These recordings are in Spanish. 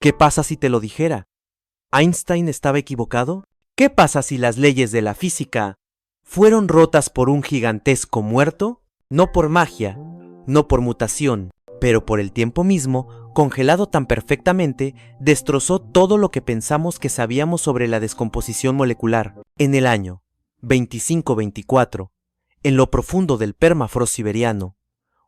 ¿Qué pasa si te lo dijera? ¿Einstein estaba equivocado? ¿Qué pasa si las leyes de la física fueron rotas por un gigantesco muerto? No por magia, no por mutación, pero por el tiempo mismo, congelado tan perfectamente, destrozó todo lo que pensamos que sabíamos sobre la descomposición molecular. En el año 2524, en lo profundo del permafrost siberiano,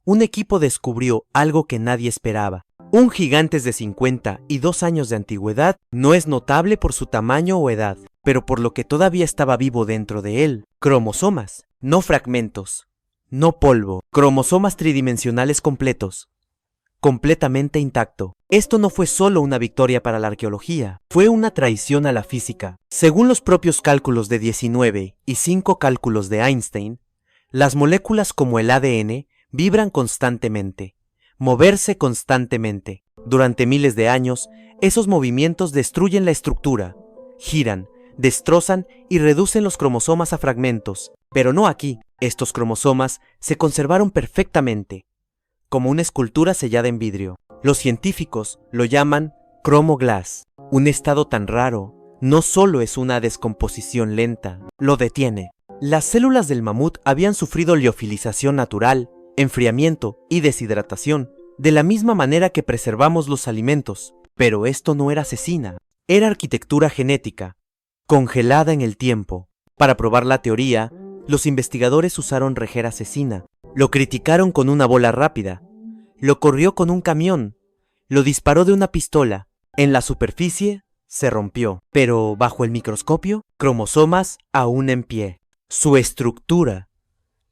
un equipo descubrió algo que nadie esperaba. Un gigante de 52 años de antigüedad no es notable por su tamaño o edad, pero por lo que todavía estaba vivo dentro de él. Cromosomas, no fragmentos, no polvo, cromosomas tridimensionales completos, completamente intacto. Esto no fue solo una victoria para la arqueología, fue una traición a la física. Según los propios cálculos de 19 y 5 cálculos de Einstein, las moléculas como el ADN vibran constantemente, moverse constantemente. Durante miles de años, esos movimientos destruyen la estructura, giran, destrozan y reducen los cromosomas a fragmentos. Pero no aquí. Estos cromosomas se conservaron perfectamente, como una escultura sellada en vidrio. Los científicos lo llaman cromoglass. Un estado tan raro no solo es una descomposición lenta, lo detiene. Las células del mamut habían sufrido liofilización natural, enfriamiento y deshidratación, de la misma manera que preservamos los alimentos. Pero esto no era cecina, era arquitectura genética, congelada en el tiempo. Para probar la teoría, los investigadores usaron rejera cecina. Lo criticaron con una bola rápida, lo corrió con un camión, lo disparó de una pistola. En la superficie se rompió, pero bajo el microscopio, cromosomas aún en pie. Su estructura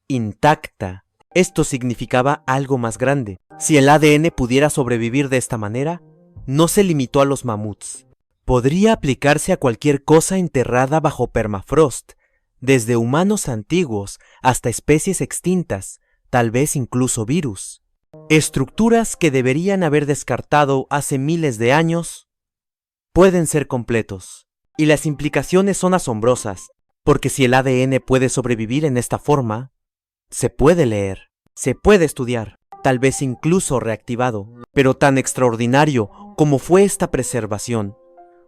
intacta. Esto significaba algo más grande. Si el ADN pudiera sobrevivir de esta manera, no se limitó a los mamuts. Podría aplicarse a cualquier cosa enterrada bajo permafrost, desde humanos antiguos hasta especies extintas, tal vez incluso virus. Estructuras que deberían haber descartado hace miles de años pueden ser completos. Y las implicaciones son asombrosas, porque si el ADN puede sobrevivir en esta forma, se puede leer, se puede estudiar, tal vez incluso reactivado. Pero tan extraordinario como fue esta preservación,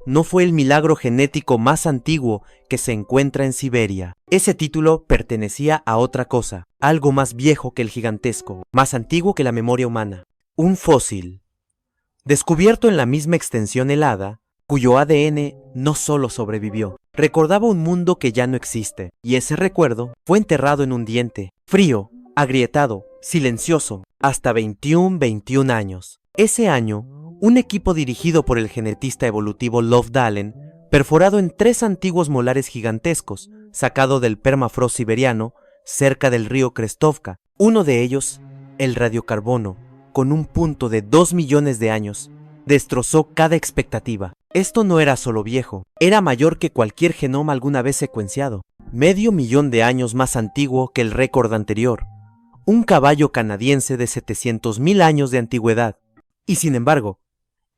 no fue el milagro genético más antiguo que se encuentra en Siberia. Ese título pertenecía a otra cosa, algo más viejo que el gigantesco, más antiguo que la memoria humana. Un fósil, descubierto en la misma extensión helada, cuyo ADN no solo sobrevivió, recordaba un mundo que ya no existe, y ese recuerdo fue enterrado en un diente, frío, agrietado, silencioso, hasta 21 años. Ese año, un equipo dirigido por el genetista evolutivo Lofdalen, perforado en 3 antiguos molares gigantescos, sacado del permafrost siberiano, cerca del río Krestovka. Uno de ellos, el radiocarbono, con un punto de 2 millones de años, destrozó cada expectativa. Esto no era solo viejo, era mayor que cualquier genoma alguna vez secuenciado, medio millón de años más antiguo que el récord anterior, un caballo canadiense de 700.000 años de antigüedad. Y sin embargo,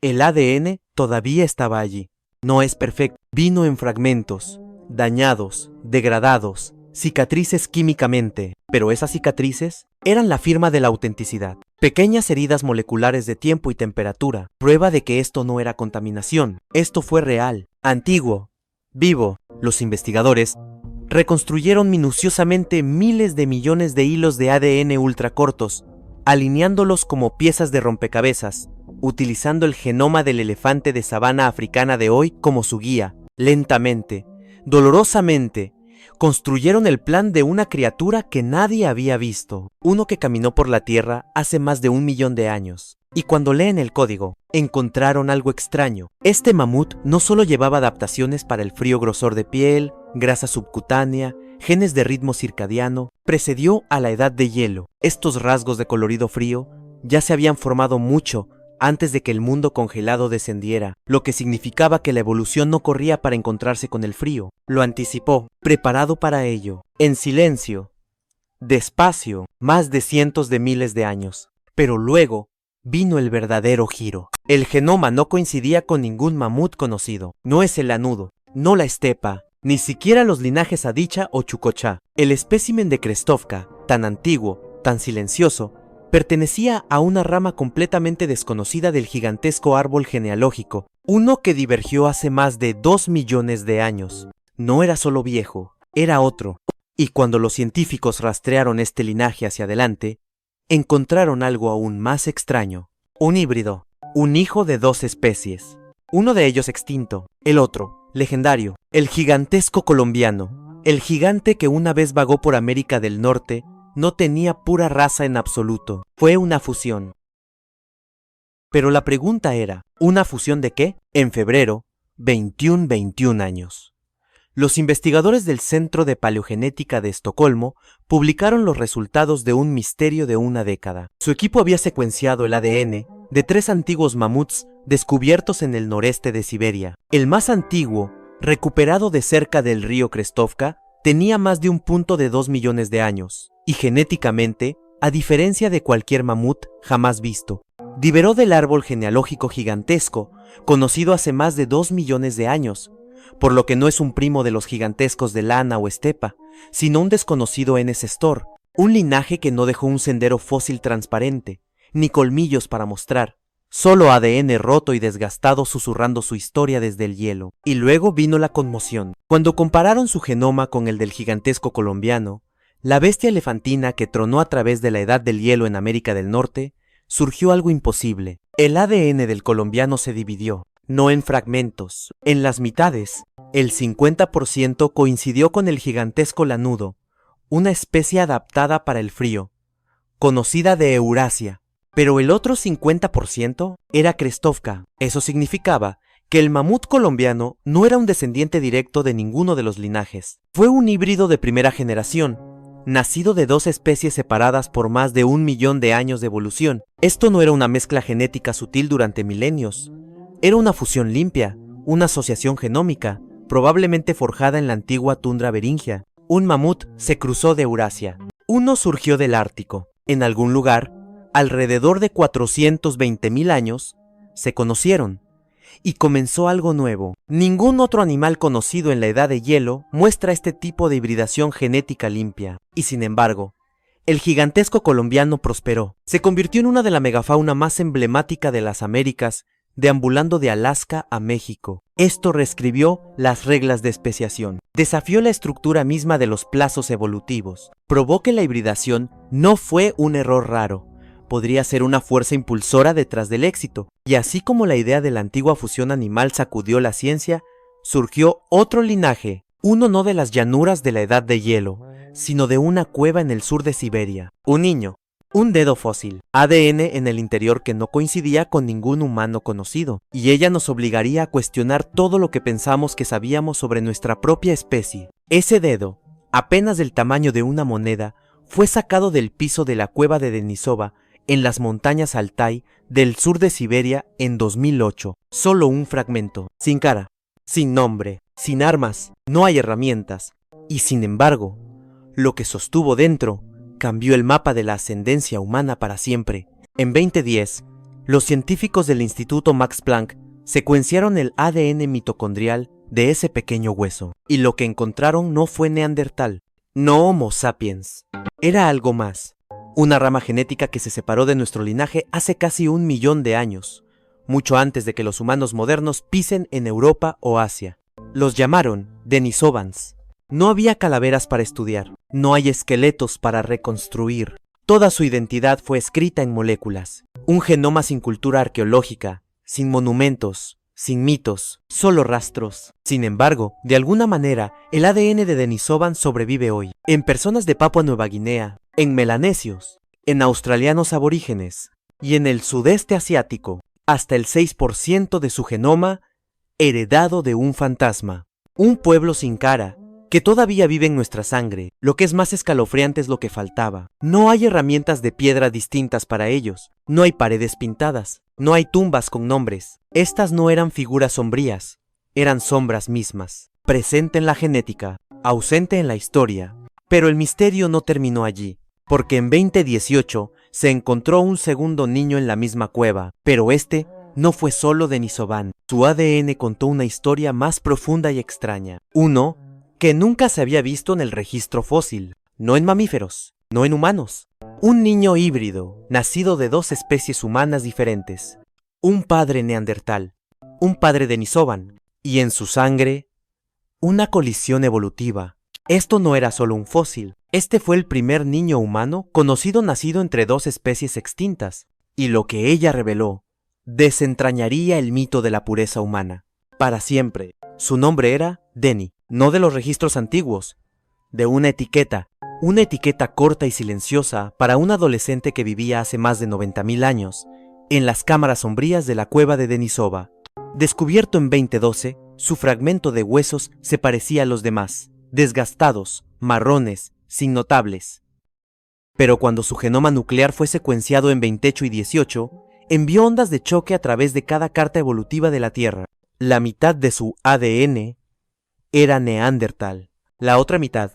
el ADN todavía estaba allí. No es perfecto. Vino en fragmentos, dañados, degradados, cicatrices químicamente, pero esas cicatrices eran la firma de la autenticidad. Pequeñas heridas moleculares de tiempo y temperatura, prueba de que esto no era contaminación. Esto fue real, antiguo, vivo. Los investigadores reconstruyeron minuciosamente miles de millones de hilos de ADN ultracortos, alineándolos como piezas de rompecabezas, utilizando el genoma del elefante de sabana africana de hoy como su guía. Lentamente, dolorosamente, construyeron el plan de una criatura que nadie había visto, uno que caminó por la Tierra hace más de 1 millón de años. Y cuando leen el código, encontraron algo extraño. Este mamut no solo llevaba adaptaciones para el frío, grosor de piel, grasa subcutánea, genes de ritmo circadiano, precedió a la edad de hielo. Estos rasgos de colorido frío ya se habían formado mucho antes de que el mundo congelado descendiera, lo que significaba que la evolución no corría para encontrarse con el frío. Lo anticipó, preparado para ello, en silencio, despacio, más de cientos de miles de años. Pero luego vino el verdadero giro. El genoma no coincidía con ningún mamut conocido. No es el lanudo, no la estepa, ni siquiera los linajes Adichia o Chucocha. El espécimen de Krestovka, tan antiguo, tan silencioso, pertenecía a una rama completamente desconocida del gigantesco árbol genealógico, uno que divergió hace más de 2 millones de años. No era solo viejo, era otro. Y cuando los científicos rastrearon este linaje hacia adelante, encontraron algo aún más extraño. Un híbrido, un hijo de 2 especies. Uno de ellos extinto, el otro, legendario, el gigantesco colombiano. El gigante que una vez vagó por América del Norte no tenía pura raza en absoluto. Fue una fusión. Pero la pregunta era, ¿una fusión de qué? En febrero, 21 años. Los investigadores del Centro de Paleogenética de Estocolmo publicaron los resultados de un misterio de una década. Su equipo había secuenciado el ADN de 3 antiguos mamuts descubiertos en el noreste de Siberia. El más antiguo, recuperado de cerca del río Krestovka, tenía más de 1.2 millones de años, y genéticamente, a diferencia de cualquier mamut jamás visto, diveró del árbol genealógico gigantesco, conocido hace más de 2 millones de años, por lo que no es un primo de los gigantescos de Lana o Estepa, sino un desconocido Enestor, un linaje que no dejó un sendero fósil transparente, ni colmillos para mostrar, solo ADN roto y desgastado susurrando su historia desde el hielo. Y luego vino la conmoción. Cuando compararon su genoma con el del gigantesco colombiano, la bestia elefantina que tronó a través de la edad del hielo en América del Norte, surgió algo imposible. El ADN del colombiano se dividió. No en fragmentos, en las mitades. El 50% coincidió con el gigantesco lanudo, una especie adaptada para el frío, conocida de Eurasia, pero el otro 50% era Krestovka. Eso significaba que el mamut colombiano no era un descendiente directo de ninguno de los linajes. Fue un híbrido de primera generación, nacido de 2 especies separadas por más de 1 millón de años de evolución. Esto no era una mezcla genética sutil durante milenios. Era una fusión limpia, una asociación genómica, probablemente forjada en la antigua tundra beringia. Un mamut se cruzó de Eurasia. Uno surgió del Ártico. En algún lugar, alrededor de 420.000 años, se conocieron. Y comenzó algo nuevo. Ningún otro animal conocido en la edad de hielo muestra este tipo de hibridación genética limpia. Y sin embargo, el gigantesco colombiano prosperó. Se convirtió en una de la megafauna más emblemática de las Américas, deambulando de Alaska a México. Esto reescribió las reglas de especiación, desafió la estructura misma de los plazos evolutivos, probó que la hibridación no fue un error raro, podría ser una fuerza impulsora detrás del éxito, y así como la idea de la antigua fusión animal sacudió la ciencia, surgió otro linaje, uno no de las llanuras de la edad de hielo, sino de una cueva en el sur de Siberia. Un niño, un dedo fósil, ADN en el interior que no coincidía con ningún humano conocido, y ella nos obligaría a cuestionar todo lo que pensamos que sabíamos sobre nuestra propia especie. Ese dedo, apenas del tamaño de una moneda, fue sacado del piso de la cueva de Denisova, en las montañas Altai del sur de Siberia en 2008. Solo un fragmento, sin cara, sin nombre, sin armas, no hay herramientas, y sin embargo, lo que sostuvo dentro cambió el mapa de la ascendencia humana para siempre. En 2010, los científicos del Instituto Max Planck secuenciaron el ADN mitocondrial de ese pequeño hueso, y lo que encontraron no fue Neandertal, no Homo sapiens, era algo más, una rama genética que se separó de nuestro linaje hace casi 1 millón de años, mucho antes de que los humanos modernos pisen en Europa o Asia. Los llamaron Denisovans. No había calaveras para estudiar, no hay esqueletos para reconstruir. Toda su identidad fue escrita en moléculas. Un genoma sin cultura arqueológica, sin monumentos, sin mitos, solo rastros. Sin embargo, de alguna manera, el ADN de Denisovan sobrevive hoy. En personas de Papua Nueva Guinea, en melanesios, en australianos aborígenes y en el sudeste asiático, hasta el 6% de su genoma heredado de un fantasma. Un pueblo sin cara, que todavía vive en nuestra sangre. Lo que es más escalofriante es lo que faltaba. No hay herramientas de piedra distintas para ellos. No hay paredes pintadas. No hay tumbas con nombres. Estas no eran figuras sombrías. Eran sombras mismas. Presente en la genética, ausente en la historia. Pero el misterio no terminó allí, porque en 2018 se encontró un segundo niño en la misma cueva, pero este no fue solo Denisovan. Su ADN contó una historia más profunda y extraña. Uno que nunca se había visto en el registro fósil, no en mamíferos, no en humanos. Un niño híbrido, nacido de dos especies humanas diferentes. Un padre neandertal, un padre denisovan, y en su sangre, una colisión evolutiva. Esto no era solo un fósil, este fue el primer niño humano conocido nacido entre dos especies extintas, y lo que ella reveló desentrañaría el mito de la pureza humana. Para siempre. Su nombre era Denny, no de los registros antiguos, de una etiqueta corta y silenciosa para un adolescente que vivía hace más de 90.000 años, en las cámaras sombrías de la cueva de Denisova. Descubierto en 2012, su fragmento de huesos se parecía a los demás, desgastados, marrones, sin notables. Pero cuando su genoma nuclear fue secuenciado en 28 y 18, envió ondas de choque a través de cada carta evolutiva de la Tierra. La mitad de su ADN era neandertal, la otra mitad,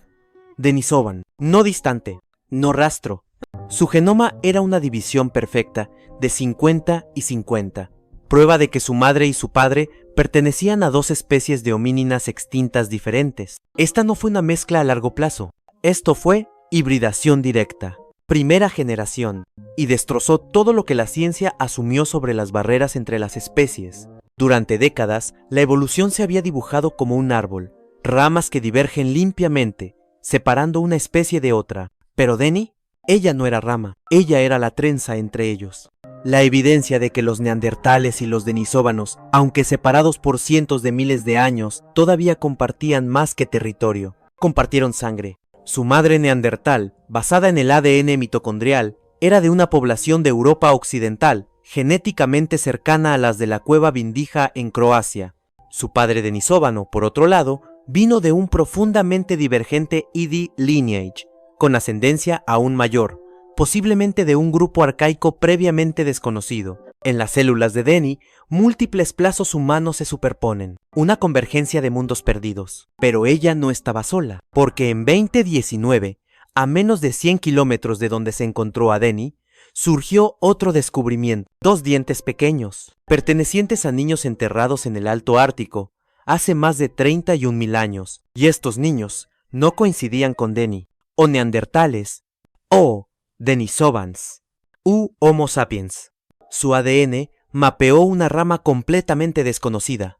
denisovan, no distante, no rastro. Su genoma era una división perfecta de 50 y 50, prueba de que su madre y su padre pertenecían a dos especies de homínidas extintas diferentes. Esta no fue una mezcla a largo plazo, esto fue hibridación directa, primera generación, y destrozó todo lo que la ciencia asumió sobre las barreras entre las especies. Durante décadas, la evolución se había dibujado como un árbol, ramas que divergen limpiamente, separando una especie de otra. Pero Denny, ella no era rama, ella era la trenza entre ellos. La evidencia de que los neandertales y los denisóvanos, aunque separados por cientos de miles de años, todavía compartían más que territorio. Compartieron sangre. Su madre neandertal, basada en el ADN mitocondrial, era de una población de Europa occidental, genéticamente cercana a las de la cueva Vindija en Croacia. Su padre denisóvano, por otro lado, vino de un profundamente divergente ID lineage, con ascendencia aún mayor, posiblemente de un grupo arcaico previamente desconocido. En las células de Denny, múltiples plazos humanos se superponen, una convergencia de mundos perdidos. Pero ella no estaba sola, porque en 2019, a menos de 100 kilómetros de donde se encontró a Denny, surgió otro descubrimiento: dos dientes pequeños, pertenecientes a niños enterrados en el Alto Ártico, hace más de 31.000 años, y estos niños no coincidían con Denny, o neandertales, o denisovans, u Homo sapiens. Su ADN mapeó una rama completamente desconocida.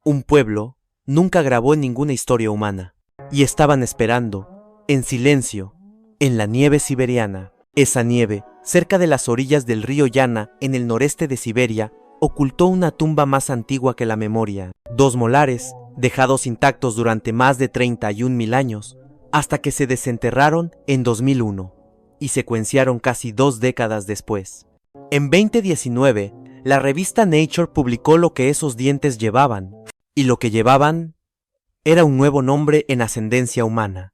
Un pueblo nunca grabó ninguna historia humana, y estaban esperando, en silencio, en la nieve siberiana. Esa nieve, cerca de las orillas del río Yana, en el noreste de Siberia, ocultó una tumba más antigua que la memoria. Dos molares, dejados intactos durante más de 31.000 años, hasta que se desenterraron en 2001, y secuenciaron casi 2 décadas después. En 2019, la revista Nature publicó lo que esos dientes llevaban, y lo que llevaban era un nuevo nombre en ascendencia humana: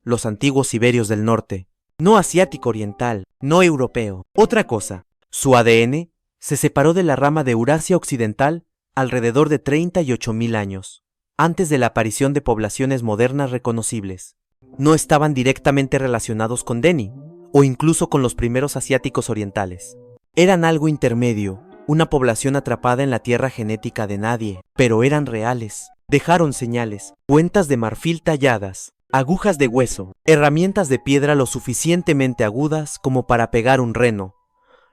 los antiguos siberios del norte. No asiático oriental, no europeo. Otra cosa, su ADN se separó de la rama de Eurasia occidental alrededor de 38.000 años, antes de la aparición de poblaciones modernas reconocibles. No estaban directamente relacionados con Denny, o incluso con los primeros asiáticos orientales. Eran algo intermedio, una población atrapada en la tierra genética de nadie, pero eran reales. Dejaron señales, cuentas de marfil talladas, agujas de hueso, herramientas de piedra lo suficientemente agudas como para pegar un reno,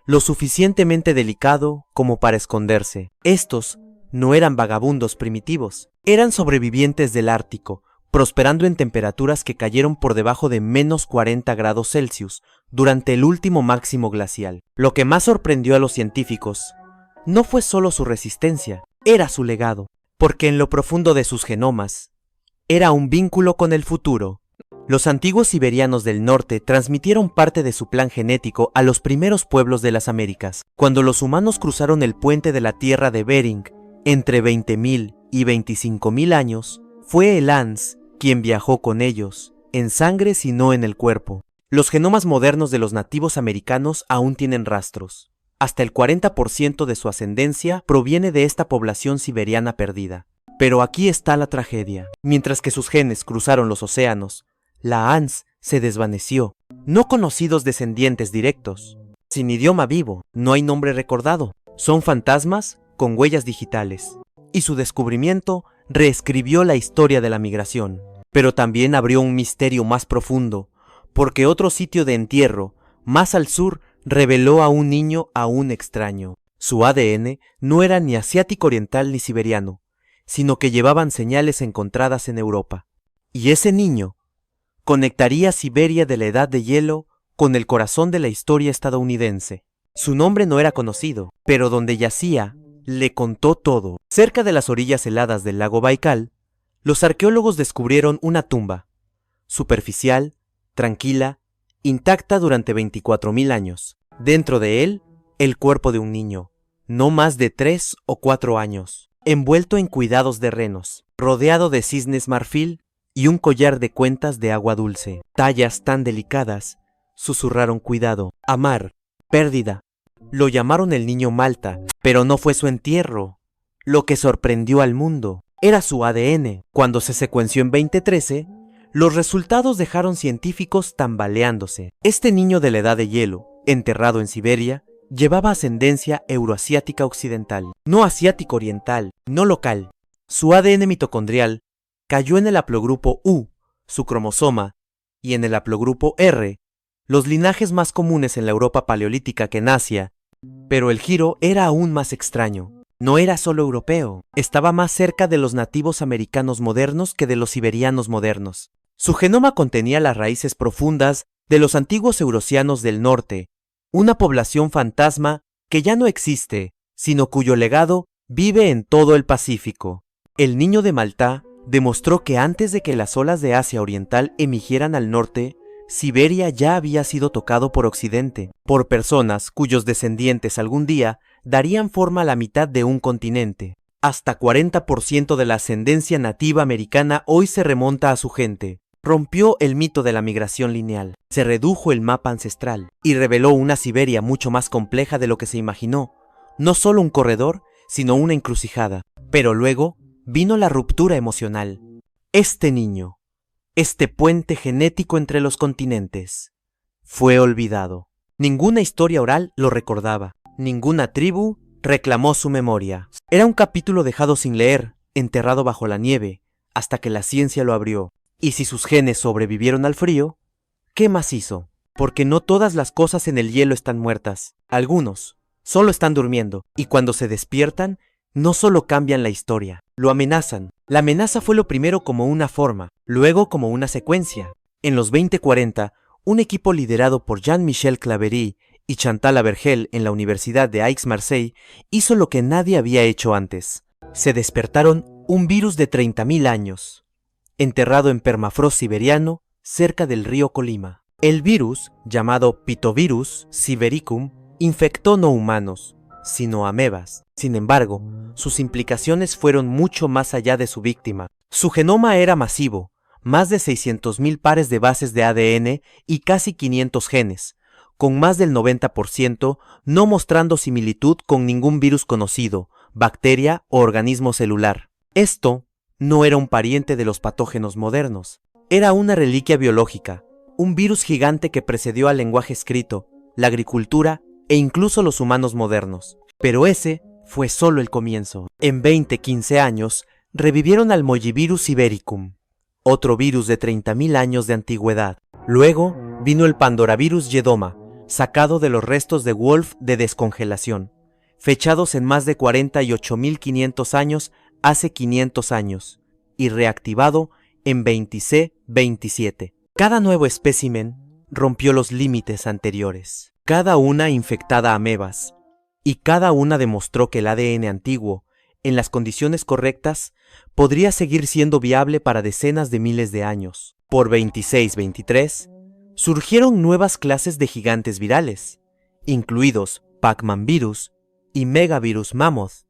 lo suficientemente delicado como para esconderse. Estos no eran vagabundos primitivos, eran sobrevivientes del Ártico, prosperando en temperaturas que cayeron por debajo de menos 40 grados Celsius durante el último máximo glacial. Lo que más sorprendió a los científicos no fue solo su resistencia, era su legado, porque en lo profundo de sus genomas era un vínculo con el futuro. Los antiguos siberianos del norte transmitieron parte de su plan genético a los primeros pueblos de las Américas. Cuando los humanos cruzaron el puente de la Tierra de Bering entre 20.000 y 25.000 años, fue el Ans quien viajó con ellos, en sangre si no en el cuerpo. Los genomas modernos de los nativos americanos aún tienen rastros. Hasta el 40% de su ascendencia proviene de esta población siberiana perdida. Pero aquí está la tragedia. Mientras que sus genes cruzaron los océanos, la Ans se desvaneció. No conocidos descendientes directos. Sin idioma vivo, no hay nombre recordado. Son fantasmas con huellas digitales. Y su descubrimiento reescribió la historia de la migración. Pero también abrió un misterio más profundo, porque otro sitio de entierro, más al sur, reveló a un niño aún extraño. Su ADN no era ni asiático oriental ni siberiano, sino que llevaban señales encontradas en Europa. Y ese niño conectaría Siberia de la Edad de Hielo con el corazón de la historia estadounidense. Su nombre no era conocido, pero donde yacía, le contó todo. Cerca de las orillas heladas del lago Baikal, los arqueólogos descubrieron una tumba, superficial, tranquila, intacta durante 24.000 años. Dentro de él, el cuerpo de un niño, no más de 3 o 4 años, envuelto en cuidados de renos, rodeado de cisnes marfil y un collar de cuentas de agua dulce. Tallas tan delicadas susurraron cuidado, amar, pérdida. Lo llamaron el niño Malta, pero no fue su entierro. Lo que sorprendió al mundo era su ADN. Cuando se secuenció en 2013, los resultados dejaron científicos tambaleándose. Este niño de la Edad de Hielo, enterrado en Siberia, llevaba ascendencia euroasiática occidental, no asiático oriental, no local. Su ADN mitocondrial cayó en el haplogrupo U, su cromosoma, y en el haplogrupo R, los linajes más comunes en la Europa paleolítica que en Asia, pero el giro era aún más extraño. No era solo europeo, estaba más cerca de los nativos americanos modernos que de los siberianos modernos. Su genoma contenía las raíces profundas de los antiguos eurasianos del norte, una población fantasma que ya no existe, sino cuyo legado vive en todo el Pacífico. El niño de Malta demostró que antes de que las olas de Asia Oriental emitieran al norte, Siberia ya había sido tocado por Occidente, por personas cuyos descendientes algún día darían forma a la mitad de un continente. Hasta 40% de la ascendencia nativa americana hoy se remonta a su gente. Rompió el mito de la migración lineal, se redujo el mapa ancestral y reveló una Siberia mucho más compleja de lo que se imaginó. No solo un corredor, sino una encrucijada. Pero luego vino la ruptura emocional. Este niño, este puente genético entre los continentes, fue olvidado. Ninguna historia oral lo recordaba. Ninguna tribu reclamó su memoria. Era un capítulo dejado sin leer, enterrado bajo la nieve, hasta que la ciencia lo abrió. Y si sus genes sobrevivieron al frío, ¿qué más hizo? Porque no todas las cosas en el hielo están muertas. Algunos solo están durmiendo, y cuando se despiertan, no solo cambian la historia, lo amenazan. La amenaza fue lo primero como una forma, luego como una secuencia. En los 2040, un equipo liderado por Jean-Michel Claverie y Chantal Abergel en la Universidad de Aix-Marseille hizo lo que nadie había hecho antes. Se despertaron un virus de 30.000 años, enterrado en permafrost siberiano cerca del río Colima. El virus, llamado Pitovirus sibericum, infectó no humanos, sino amebas. Sin embargo, sus implicaciones fueron mucho más allá de su víctima. Su genoma era masivo, más de 600.000 pares de bases de ADN y casi 500 genes, con más del 90% no mostrando similitud con ningún virus conocido, bacteria o organismo celular. Esto no era un pariente de los patógenos modernos, era una reliquia biológica, un virus gigante que precedió al lenguaje escrito, la agricultura e incluso los humanos modernos. Pero ese fue solo el comienzo. En 20-15 años, revivieron al Mollivirus sibericum, otro virus de 30.000 años de antigüedad. Luego vino el Pandoravirus yedoma, sacado de los restos de Wolf de descongelación, fechados en más de 48.500 años hace 500 años, y reactivado en 20C-27. Cada nuevo espécimen rompió los límites anteriores, cada una infectada a amebas, y cada una demostró que el ADN antiguo, en las condiciones correctas, podría seguir siendo viable para decenas de miles de años. Por 26-23, surgieron nuevas clases de gigantes virales, incluidos Pac-Man virus y Megavirus Mammoth.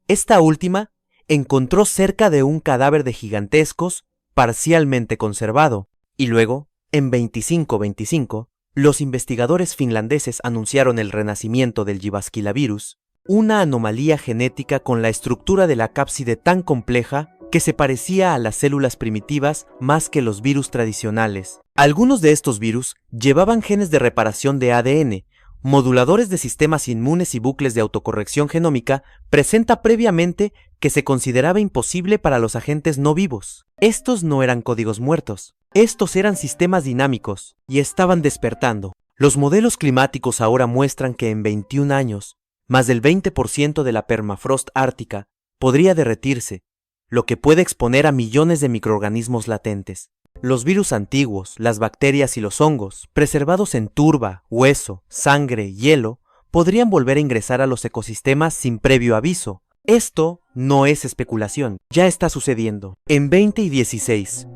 Esta última encontró cerca de un cadáver de gigantescos parcialmente conservado, y luego, en 25-25, los investigadores finlandeses anunciaron el renacimiento del Jyväskylä virus, una anomalía genética con la estructura de la cápside tan compleja que se parecía a las células primitivas más que los virus tradicionales. Algunos de estos virus llevaban genes de reparación de ADN, moduladores de sistemas inmunes y bucles de autocorrección genómica presenta previamente que se consideraba imposible para los agentes no vivos. Estos no eran códigos muertos, estos eran sistemas dinámicos y estaban despertando. Los modelos climáticos ahora muestran que en 21 años, más del 20% de la permafrost ártica podría derretirse, lo que puede exponer a millones de microorganismos latentes. Los virus antiguos, las bacterias y los hongos, preservados en turba, hueso, sangre, hielo, podrían volver a ingresar a los ecosistemas sin previo aviso. Esto no es especulación, ya está sucediendo. En 2016,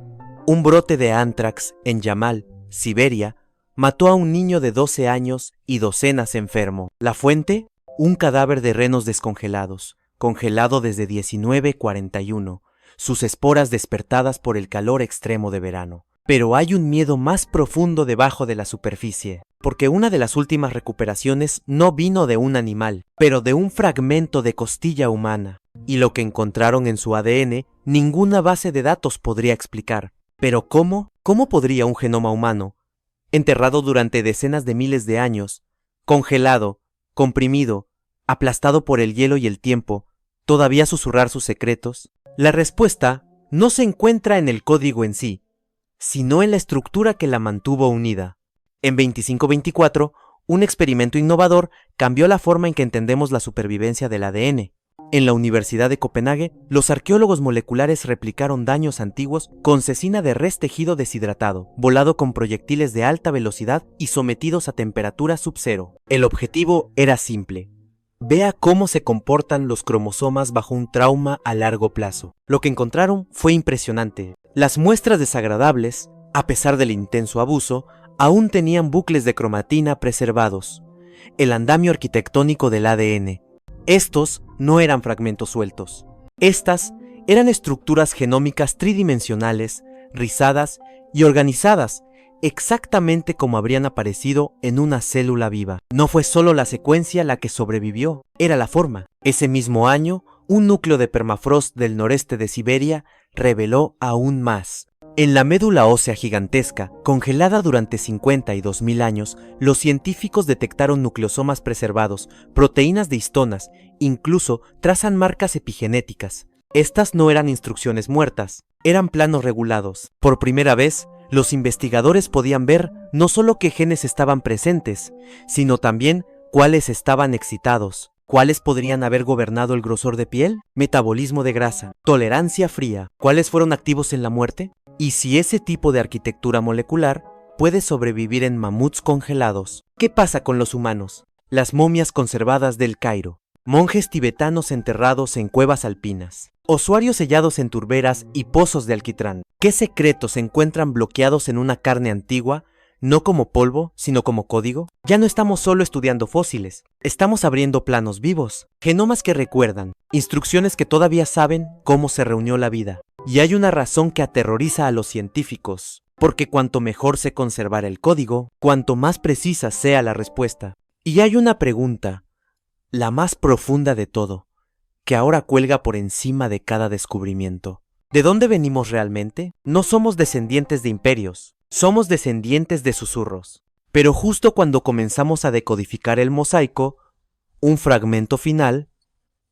un brote de anthrax en Yamal, Siberia, mató a un niño de 12 años y docenas enfermo. ¿La fuente? Un cadáver de renos descongelados, congelado desde 1941, sus esporas despertadas por el calor extremo de verano. Pero hay un miedo más profundo debajo de la superficie, porque una de las últimas recuperaciones no vino de un animal, pero de un fragmento de costilla humana, y lo que encontraron en su ADN ninguna base de datos podría explicar. Pero ¿cómo? ¿Cómo podría un genoma humano, enterrado durante decenas de miles de años, congelado, comprimido, aplastado por el hielo y el tiempo, todavía susurrar sus secretos? La respuesta no se encuentra en el código en sí, sino en la estructura que la mantuvo unida. En 2524, un experimento innovador cambió la forma en que entendemos la supervivencia del ADN. En la Universidad de Copenhague, los arqueólogos moleculares replicaron daños antiguos con cecina de res tejido deshidratado, volado con proyectiles de alta velocidad y sometidos a temperatura sub-cero. El objetivo era simple: vea cómo se comportan los cromosomas bajo un trauma a largo plazo. Lo que encontraron fue impresionante. Las muestras desagradables, a pesar del intenso abuso, aún tenían bucles de cromatina preservados, el andamio arquitectónico del ADN. Estos no eran fragmentos sueltos. Estas eran estructuras genómicas tridimensionales, rizadas y organizadas, exactamente como habrían aparecido en una célula viva. No fue solo la secuencia la que sobrevivió, era la forma. Ese mismo año, un núcleo de permafrost del noreste de Siberia reveló aún más. En la médula ósea gigantesca, congelada durante 52.000 años, los científicos detectaron nucleosomas preservados, proteínas de histonas, incluso trazan marcas epigenéticas. Estas no eran instrucciones muertas, eran planos regulados. Por primera vez, los investigadores podían ver no solo qué genes estaban presentes, sino también cuáles estaban excitados. ¿Cuáles podrían haber gobernado el grosor de piel? Metabolismo de grasa, tolerancia fría. ¿Cuáles fueron activos en la muerte? Y si ese tipo de arquitectura molecular puede sobrevivir en mamuts congelados, ¿qué pasa con los humanos? Las momias conservadas del Cairo, monjes tibetanos enterrados en cuevas alpinas, osuarios sellados en turberas y pozos de alquitrán. ¿Qué secretos se encuentran bloqueados en una carne antigua? No como polvo, sino como código. Ya no estamos solo estudiando fósiles, estamos abriendo planos vivos, genomas que recuerdan, instrucciones que todavía saben cómo se reunió la vida. Y hay una razón que aterroriza a los científicos, porque cuanto mejor se conservara el código, cuanto más precisa sea la respuesta. Y hay una pregunta, la más profunda de todo, que ahora cuelga por encima de cada descubrimiento. ¿De dónde venimos realmente? No somos descendientes de imperios. Somos descendientes de susurros. Pero justo cuando comenzamos a decodificar el mosaico, un fragmento final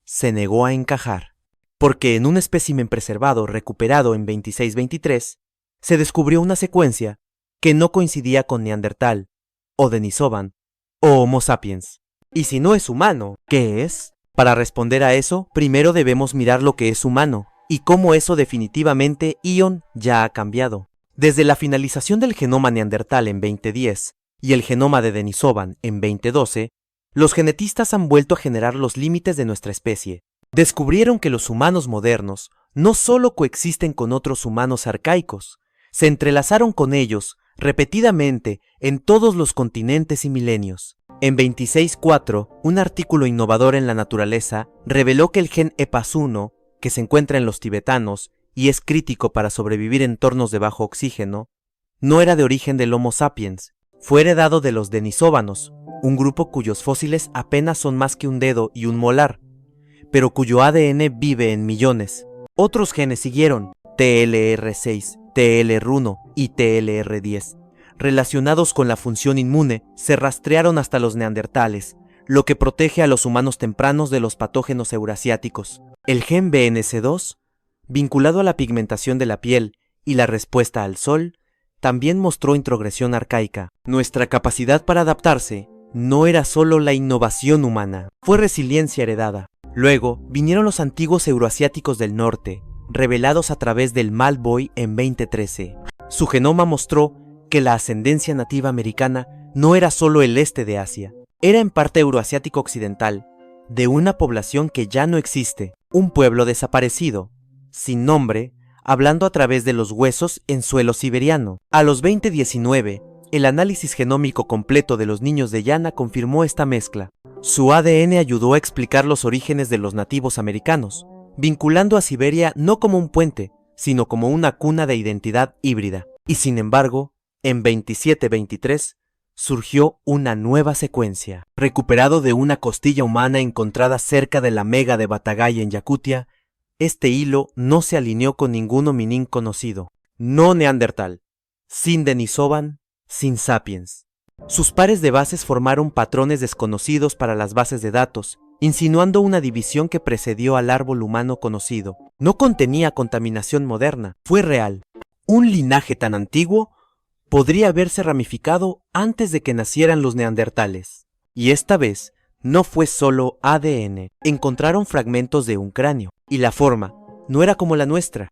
se negó a encajar. Porque en un espécimen preservado recuperado en 2623, se descubrió una secuencia que no coincidía con Neandertal, o Denisovan, o Homo sapiens. Y si no es humano, ¿qué es? Para responder a eso, primero debemos mirar lo que es humano, y cómo eso definitivamente Ion ya ha cambiado. Desde la finalización del genoma neandertal en 2010 y el genoma de Denisovan en 2012, los genetistas han vuelto a generar los límites de nuestra especie. Descubrieron que los humanos modernos no solo coexisten con otros humanos arcaicos, se entrelazaron con ellos repetidamente en todos los continentes y milenios. En 26.4, un artículo innovador en la naturaleza reveló que el gen EPAS1, que se encuentra en los tibetanos y es crítico para sobrevivir en entornos de bajo oxígeno, no era de origen del Homo sapiens, fue heredado de los denisóvanos, un grupo cuyos fósiles apenas son más que un dedo y un molar, pero cuyo ADN vive en millones. Otros genes siguieron, TLR6, TLR1 y TLR10. Relacionados con la función inmune, se rastrearon hasta los neandertales, lo que protege a los humanos tempranos de los patógenos eurasiáticos. El gen BNC2, vinculado a la pigmentación de la piel y la respuesta al sol, también mostró introgresión arcaica. Nuestra capacidad para adaptarse no era solo la innovación humana, fue resiliencia heredada. Luego vinieron los antiguos euroasiáticos del norte, revelados a través del Malboy en 2013. Su genoma mostró que la ascendencia nativa americana no era solo el este de Asia, era en parte euroasiático occidental, de una población que ya no existe, un pueblo desaparecido, sin nombre, hablando a través de los huesos en suelo siberiano. A los 2019, el análisis genómico completo de los niños de Yana confirmó esta mezcla. Su ADN ayudó a explicar los orígenes de los nativos americanos, vinculando a Siberia no como un puente, sino como una cuna de identidad híbrida. Y sin embargo, en 2723, surgió una nueva secuencia. Recuperado de una costilla humana encontrada cerca de la Mega de Batagay en Yakutia, este hilo no se alineó con ningún homínin conocido. No neandertal, sin Denisovan, sin sapiens. Sus pares de bases formaron patrones desconocidos para las bases de datos, insinuando una división que precedió al árbol humano conocido. No contenía contaminación moderna, fue real. Un linaje tan antiguo podría haberse ramificado antes de que nacieran los neandertales. Y esta vez no fue solo ADN, encontraron fragmentos de un cráneo, y la forma no era como la nuestra,